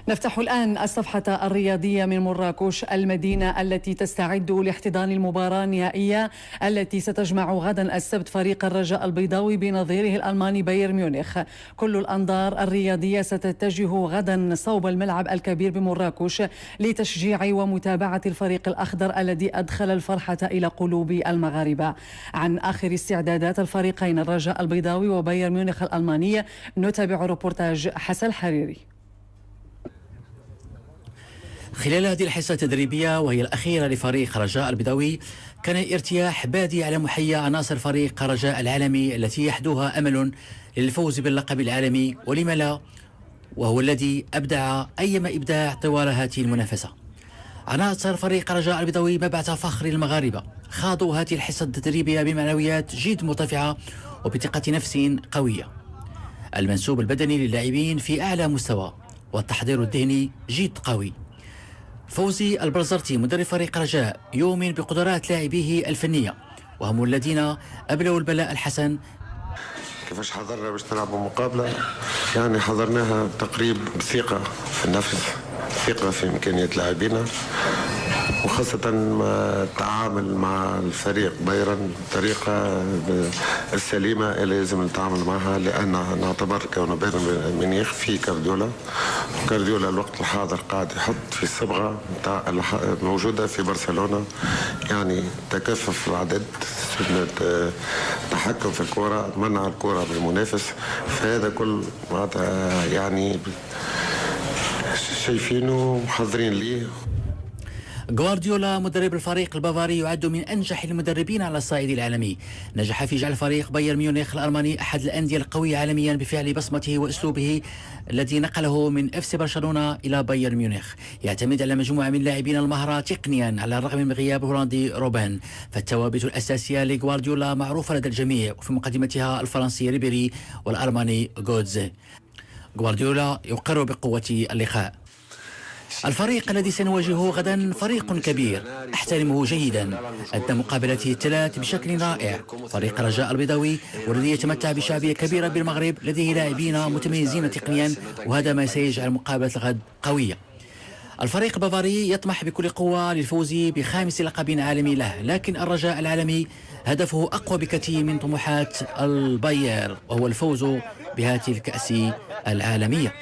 نفتح الآن الصفحة الرياضية من مراكش، المدينة التي تستعد لاحتضان المباراة النهائية التي ستجمع غدا السبت فريق الرجاء البيضاوي بنظيره الألماني بايرن ميونخ. كل الأنظار الرياضية ستتجه غدا صوب الملعب الكبير بمراكش لتشجيع ومتابعة الفريق الأخضر الذي أدخل الفرحة إلى قلوب المغاربة. عن آخر استعدادات الفريقين الرجاء البيضاوي وبايرن ميونخ الألماني نتابع روبورتاج حسن الحريري. خلال هذه الحصة التدريبية وهي الأخيرة لفريق رجاء البيضاوي، كان الارتياح بادي على محيا عناصر فريق رجاء العالمي التي يحدوها أمل للفوز باللقب العالمي، ولم لا، وهو الذي أبدع أيما إبداع طوال هذه المنافسة. عناصر فريق رجاء البيضاوي مبعث فخر للمغاربة، خاضوا هذه الحصة التدريبية بمعنويات جد مرتفعة وبثقة نفس قوية. المنسوب البدني للاعبين في أعلى مستوى والتحضير الذهني جد قوي. فوزي البرزرتي مدرب فريق رجاء يؤمن بقدرات لاعبيه الفنية، وهم الذين أبلوا البلاء الحسن. كيفاش حضرنا باش نلعبوا مقابلة؟ يعني حضرناها تقريب بثقة في النفس، ثقة في إمكانيات لاعبينا، وخاصة ما التعامل مع الفريق بايرن بالطريقة السليمة اللي لازم نتعامل معها، لأن نعتبر كونه بايرن ميونخ في كارديولا الوقت الحاضر قاعد يحط في الصبغة موجودة في برشلونة، يعني تكثف العدد، تحكم في الكرة، منع الكرة بالمنافس، فهذا كل معناتها يعني شايفينه محضرين ليه. غوارديولا مدرب الفريق البافاري يعد من أنجح المدربين على الصعيد العالمي، نجح في جعل فريق بايرن ميونخ الألماني أحد الأندية القوية عالميا بفعل بصمته وأسلوبه الذي نقله من FC برشلونة إلى بايرن ميونخ. يعتمد على مجموعة من لاعبين المهرة تقنيا على الرغم من غياب الهولندي روبن، فالثوابت الأساسية لغوارديولا معروفة لدى الجميع، وفي مقدمتها الفرنسي ريبيري والألماني غوتزي. غوارديولا يقر بقوة اللقاء. الفريق الذي سنواجهه غدا فريق كبير أحترمه جيدا، أدى مقابلته الثلاث بشكل رائع. فريق رجاء البيضاوي والذي يتمتع بشعبية كبيرة بالمغرب لديه لاعبين متميزين تقنيا، وهذا ما سيجعل مقابلة الغد قوية. الفريق البافاري يطمح بكل قوة للفوز بخامس لقب عالمي له، لكن الرجاء العالمي هدفه أقوى بكثير من طموحات الباير، وهو الفوز بهذه الكأس العالمية.